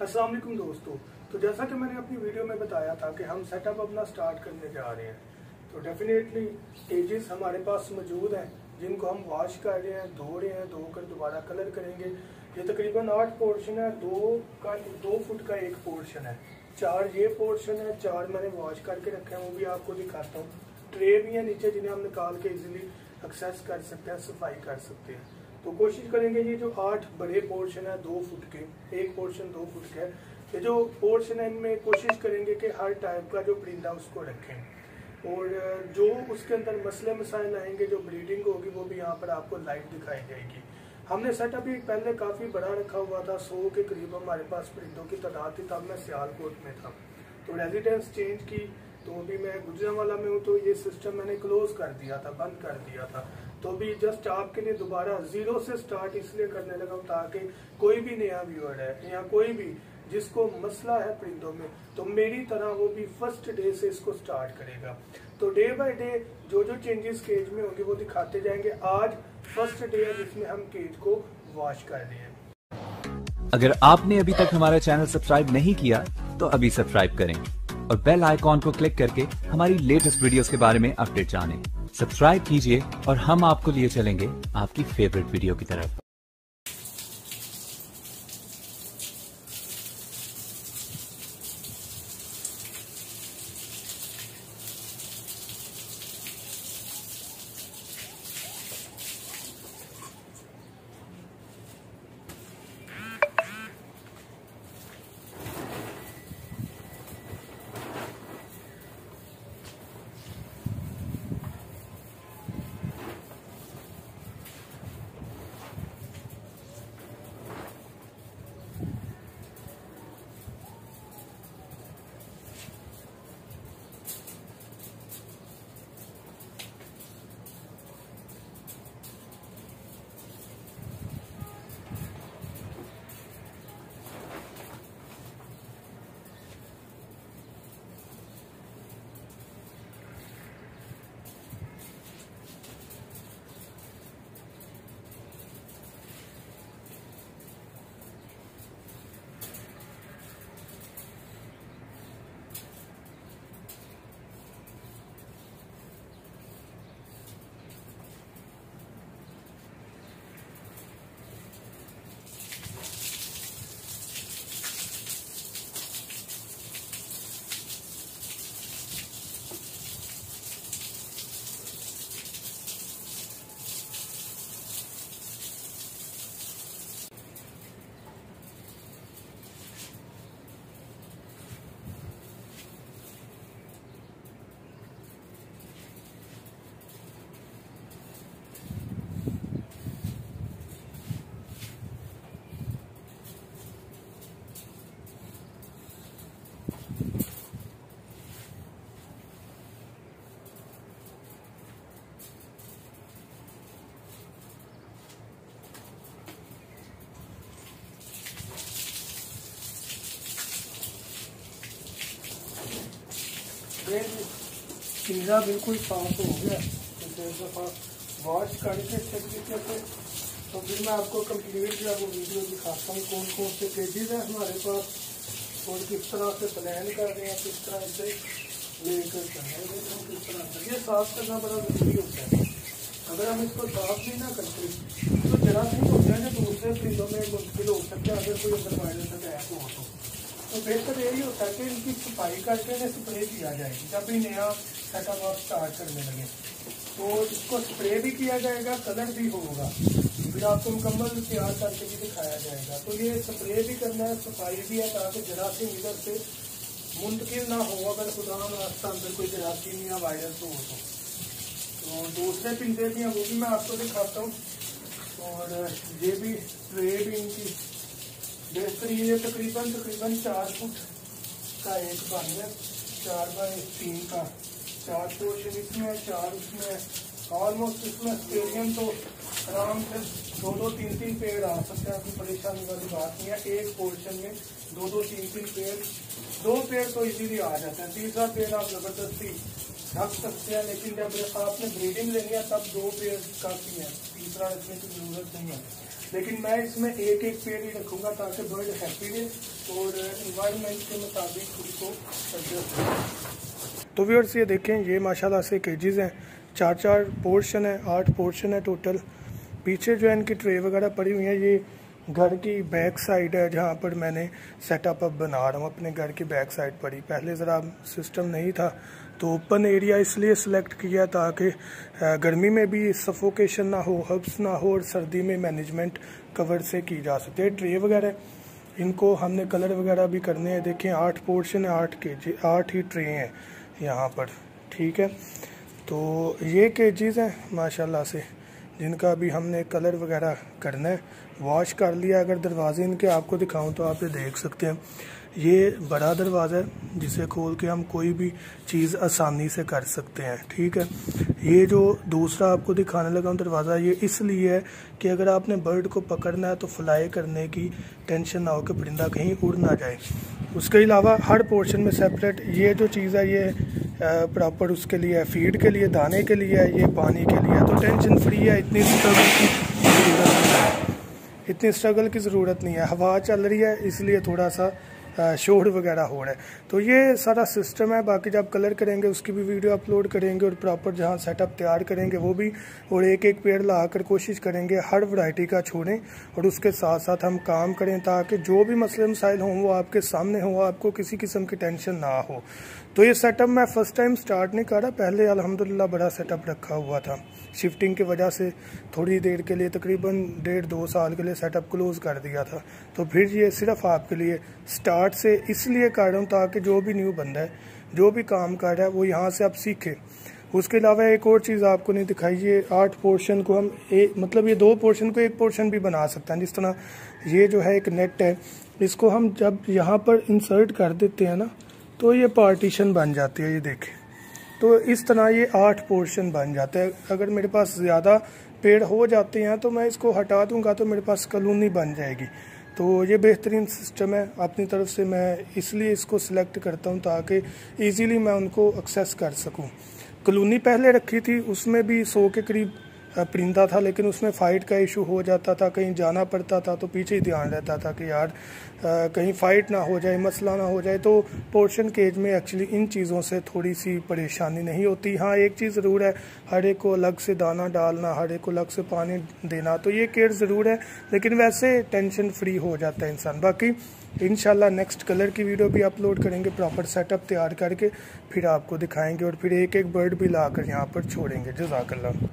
अस्सलाम वालेकुम दोस्तों। तो जैसा कि मैंने अपनी वीडियो में बताया था कि हम सेटअप अपना स्टार्ट करने जा रहे हैं, तो डेफिनेटली केजेस हमारे पास मौजूद हैं जिनको हम वॉश कर रहे हैं, धो रहे हैं, धोकर दोबारा कलर करेंगे। ये तकरीबन 8 पोर्शन है, 2 फुट का एक पोर्शन है, 4 ये पोर्शन है, 4 मैंने वॉश करके रखे हैं, वो भी आपको दिखाता हूँ। ट्रे भी है नीचे जिन्हें हम निकाल के इजीली एक्सेस कर सकते हैं, सफाई कर सकते हैं। तो कोशिश करेंगे ये जो 8 बड़े पोर्शन है 2 फुट के, एक पोर्शन 2 फुट का है, ये जो पोर्शन है इनमें कोशिश करेंगे कि हर टाइप का जो परिंदा उसको रखें और जो उसके अंदर मसले मसाइल आएंगे, जो ब्रीडिंग होगी वो भी यहाँ पर आपको लाइव दिखाई जाएगी। हमने सेटअप ही पहले काफ़ी बड़ा रखा हुआ था, 100 के करीब हमारे पास परिंदों की तादाद थी, तब मैं सियालकोट में था। तो रेजिडेंस चेंज की तो अभी मैं गुजरांवाला में हूँ, तो ये सिस्टम मैंने क्लोज कर दिया था, बंद कर दिया था। तो अभी जस्ट आपके लिए दोबारा 0 से स्टार्ट इसलिए करने लगा हूँ ताकि कोई भी नया व्यूअर है या कोई भी जिसको मसला है परिंदों में, तो मेरी तरह वो भी फर्स्ट डे से इसको स्टार्ट करेगा। तो डे बाय डे जो जो चेंजेस केज में होंगे वो दिखाते जाएंगे। आज फर्स्ट डे है जिसमें हम केज को वॉश कर रहे हैं। अगर आपने अभी तक हमारा चैनल सब्सक्राइब नहीं किया तो अभी सब्सक्राइब करें और बेल आइकॉन को क्लिक करके हमारी लेटेस्ट वीडियोस के बारे में अपडेट जानें। सब्सक्राइब कीजिए और हम आपको लिए चलेंगे आपकी फेवरेट वीडियो की तरफ। पिज़्ज़ा बिल्कुल साफ हो गया, तो एक दफ़ा वॉश करके अच्छे तरीके से, तो फिर मैं आपको कंप्लीट जो है वो वीडियो दिखाता हूँ कौन कौन से पेजेस हैं हमारे पास और किस तरह से प्लान कर रहे हैं, किस तरह से लेकर चल रहे हैं, किस तरह से ये साफ करना बड़ा ज़रूरी होता है। अगर हम इसको साफ नहीं ना करते तो जरासीम होते हैं जो दूसरे परिंदों में मुश्किल हो सकता है अगर कोई अंदर वायरस अटैक हो तो बेहतर यही होता है कि इनकी सफाई करके इन्हें स्प्रे किया जाए जब भी नया सेटअप आप स्टार्ट करने लगे, तो इसको स्प्रे भी किया जाएगा, कलर भी होगा, फिर आपको मुकम्मल तैयार करके भी दिखाया जाएगा। तो ये स्प्रे भी करना है, सफाई भी है ताकि जरासीम इधर से मुंतकिल ना हो, अगर खुदा रास्ता अंदर कोई जरासीम या वायरस हो तो दूसरे पिंजरे भी हैं वो भी मैं आपको दिखाता हूँ। और ये भी ट्रे भी इनकी बेहतरीन है, तकरीबन 4 फुट का एक बन है, 4 बाय 3 का 4 पोर्शन इसमें, 4 उसमें, ऑलमोस्ट इसमें स्टेडियम तो आराम से 2-3 पेड़ आ सकते हैं, कोई परेशानी वाली बात नहीं है। एक पोर्शन में 2-3 पेड़, 2 पेड़ तो इजीली आ जाते हैं, तीसरा पेड़ आप जबरदस्ती ढक सकते हैं, लेकिन जब आपने ब्रीडिंग लेनी है तब 2 पेड़ काफी है, तीसरा इसमें की जरूरत नहीं है। लेकिन मैं इसमें एक एक पेड़ ही रखूंगा ताकि बर्ड हैप्पी रहे और इन्वायरमेंट के मुताबिक खुद को एडजस्ट करें। तो व्यूअर्स ये देखें, ये माशाल्लाह से केजेस हैं, 4 पोर्शन है, 8 पोर्शन है टोटल। पीछे जो है इनकी ट्रे वगैरह पड़ी हुई है, ये घर की बैक साइड है जहाँ पर मैंने सेटअप अब बना रहा हूँ, अपने घर की बैक साइड पड़ी। पहले ज़रा सिस्टम नहीं था तो ओपन एरिया इसलिए सिलेक्ट किया ताकि गर्मी में भी सफोकेशन ना हो, हब्स ना हो, और सर्दी में मैनेजमेंट कवर से की जा सकती है। ट्रे वगैरह इनको हमने कलर वगैरह भी करने हैं। देखें 8 पोर्शन है, 8 केजी, 8 ही ट्रे हैं यहाँ पर, ठीक है। तो ये केजीज हैं माशाल्लाह से, जिनका भी हमने कलर वगैरह करना है। वॉश कर लिया। अगर दरवाजे इनके आपको दिखाऊं तो आप ये देख सकते हैं, ये बड़ा दरवाज़ा है जिसे खोल के हम कोई भी चीज़ आसानी से कर सकते हैं, ठीक है। ये जो दूसरा आपको दिखाने लगा हूं दरवाज़ा, ये इसलिए है कि अगर आपने बर्ड को पकड़ना है तो फ्लाई करने की टेंशन ना हो कि परिंदा कहीं उड़ ना जाए। उसके अलावा हर पोर्शन में सेपरेट ये जो चीज़ है ये प्रॉपर उसके लिए है, फीड के लिए, दाने के लिए है, ये पानी के लिए है। तो टेंशन फ्री है, इतनी स्ट्रगल की ज़रूरत नहीं है। हवा चल रही है इसलिए थोड़ा सा शोर वगैरह हो रहा है। तो ये सारा सिस्टम है। बाकी जब कलर करेंगे उसकी भी वीडियो अपलोड करेंगे और प्रॉपर जहाँ सेटअप तैयार करेंगे वो भी, और एक एक पेड़ ला कर कोशिश करेंगे हर वैरायटी का छोड़ें और उसके साथ साथ हम काम करें ताकि जो भी मसले मसाइल हों वो आपके सामने हो, आपको किसी किस्म की टेंशन ना हो। तो ये सेटअप मैं फ़र्स्ट टाइम स्टार्ट नहीं कर रहा, पहले अल्हम्दुलिल्लाह बड़ा सेटअप रखा हुआ था। शिफ्टिंग की वजह से थोड़ी देर के लिए, तकरीबन 1.5-2 साल के लिए सेटअप क्लोज़ कर दिया था। तो फिर ये सिर्फ आपके लिए स्टार्ट से इसलिए कर रहा हूँ ताकि जो भी न्यू बंदा है, जो भी काम कर रहा है, वो यहाँ से आप सीखे। उसके अलावा एक और चीज़ आपको नहीं दिखाई, ये 8 पोर्शन को हम मतलब ये 2 पोर्शन को 1 पोर्शन भी बना सकते हैं। जिस तरह ये जो है एक नेट है, इसको हम जब यहाँ पर इंसर्ट कर देते हैं ना तो ये पार्टीशन बन जाती है, ये देखें। तो इस तरह ये 8 पोर्शन बन जाते हैं। अगर मेरे पास ज़्यादा पेड़ हो जाते हैं तो मैं इसको हटा दूंगा तो मेरे पास कॉलोनी बन जाएगी। तो ये बेहतरीन सिस्टम है। अपनी तरफ से मैं इसलिए इसको सिलेक्ट करता हूँ ताकि इजीली मैं उनको एक्सेस कर सकूँ। कॉलोनी पहले रखी थी, उसमें भी 100 के करीब परिंदा था, लेकिन उसमें फ़ाइट का इशू हो जाता था, कहीं जाना पड़ता था तो पीछे ही ध्यान रहता था कि यार कहीं फ़ाइट ना हो जाए, मसला ना हो जाए। तो पोर्शन केज में एक्चुअली इन चीज़ों से थोड़ी सी परेशानी नहीं होती। हाँ एक चीज़ ज़रूर है, हर एक को अलग से दाना डालना, हर एक को अलग से पानी देना, तो ये केयर ज़रूर है, लेकिन वैसे टेंशन फ्री हो जाता है इंसान। बाकी इंशाल्लाह नेक्स्ट कलर की वीडियो भी अपलोड करेंगे, प्रॉपर सेटअप तैयार करके फिर आपको दिखाएंगे और फिर एक एक बर्ड भी ला कर यहाँ पर छोड़ेंगे। जज़ाकल्लाह।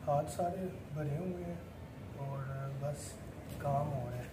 हाथ सारे भरे हुए हैं और बस काम हो रहा है।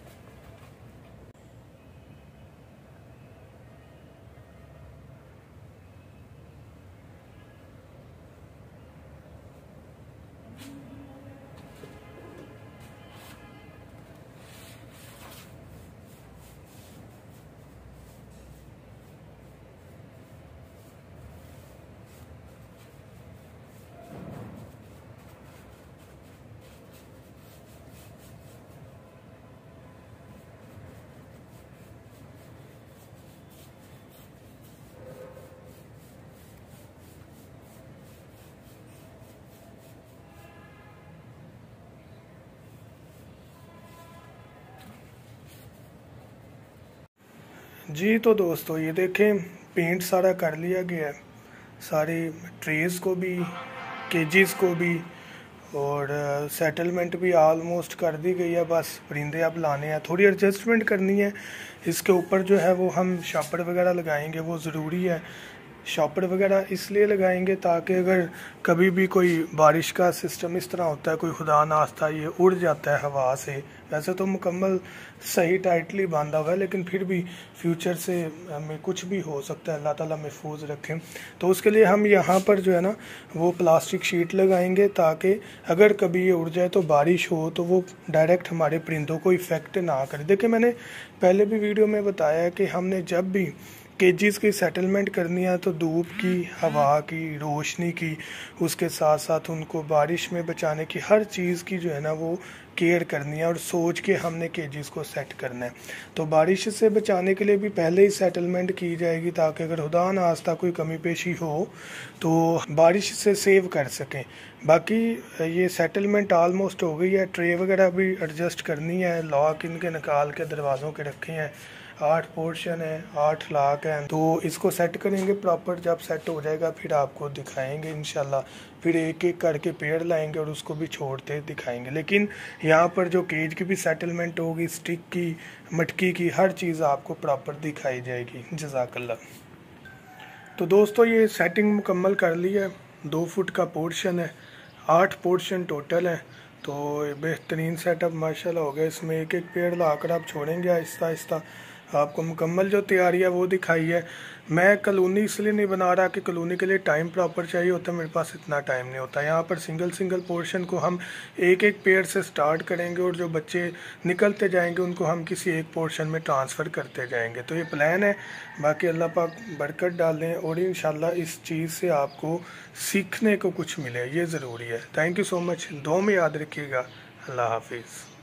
जी तो दोस्तों ये देखें, पेंट सारा कर लिया गया है, सारी ट्रेस को भी, केजेस को भी, और सेटलमेंट भी ऑलमोस्ट कर दी गई है। बस परिंदे अब लाने हैं, थोड़ी एडजस्टमेंट करनी है। इसके ऊपर जो है वो हम शॉपर वगैरह लगाएंगे, वो ज़रूरी है। शॉपर वगैरह इसलिए लगाएंगे ताकि अगर कभी भी कोई बारिश का सिस्टम इस तरह होता है, कोई खुदा नास्ता ये उड़ जाता है हवा से, वैसे तो मुकम्मल सही टाइटली बांधा हुआ है, लेकिन फिर भी फ्यूचर से हमें कुछ भी हो सकता है, अल्लाह ताला महफूज रखें। तो उसके लिए हम यहाँ पर जो है ना वो प्लास्टिक शीट लगाएंगे, ताकि अगर कभी ये उड़ जाए तो बारिश हो तो वो डायरेक्ट हमारे परिंदों को इफ़ेक्ट ना करे। देखिए मैंने पहले भी वीडियो में बताया कि हमने जब भी केजेस की सेटलमेंट करनी है तो धूप की, हवा की, रोशनी की, उसके साथ साथ उनको बारिश में बचाने की, हर चीज़ की जो है ना वो केयर करनी है और सोच के हमने केजेस को सेट करना है। तो बारिश से बचाने के लिए भी पहले ही सेटलमेंट की जाएगी, ताकि अगर खुदा न खास्ता कोई कमी पेशी हो तो बारिश से सेव कर सकें। बाकी ये सेटलमेंट ऑलमोस्ट हो गई है। ट्रे वगैरह भी एडजस्ट करनी है, लॉक इनके निकाल के दरवाज़ों के रखे हैं, 8 पोर्शन है, 8 लाख हैं, तो इसको सेट करेंगे प्रॉपर। जब सेट हो जाएगा फिर आपको दिखाएंगे इंशाल्लाह, फिर एक एक करके पेड़ लाएंगे और उसको भी छोड़ते दिखाएंगे। लेकिन यहाँ पर जो केज की भी सेटलमेंट होगी, स्टिक की, मटकी की, हर चीज़ आपको प्रॉपर दिखाई जाएगी। जज़ाकल्लाह। तो दोस्तों ये सेटिंग मुकम्मल कर ली है। 2 फुट का पोर्शन है, 8 पोर्शन टोटल है। तो बेहतरीन सेटअप माशाल्लाह हो गया। इसमें एक एक पेड़ लाकर आप छोड़ेंगे आहिस्ता आहिस्ता। आपको मुकम्मल जो तैयारी है वो दिखाई है। मैं कॉलोनी इसलिए नहीं बना रहा कि कॉलोनी के लिए टाइम प्रॉपर चाहिए होता, मेरे पास इतना टाइम नहीं होता। यहाँ पर सिंगल सिंगल पोर्शन को हम एक एक पेड़ से स्टार्ट करेंगे और जो बच्चे निकलते जाएंगे उनको हम किसी एक पोर्शन में ट्रांसफ़र करते जाएंगे। तो ये प्लान है। बाकी अल्लाह पाक बरकत डालें और इंशाल्लाह इस चीज़ से आपको सीखने को कुछ मिले, ये ज़रूरी है। Thank you so much. दुआ में याद रखिएगा। अल्लाह हाफिज़।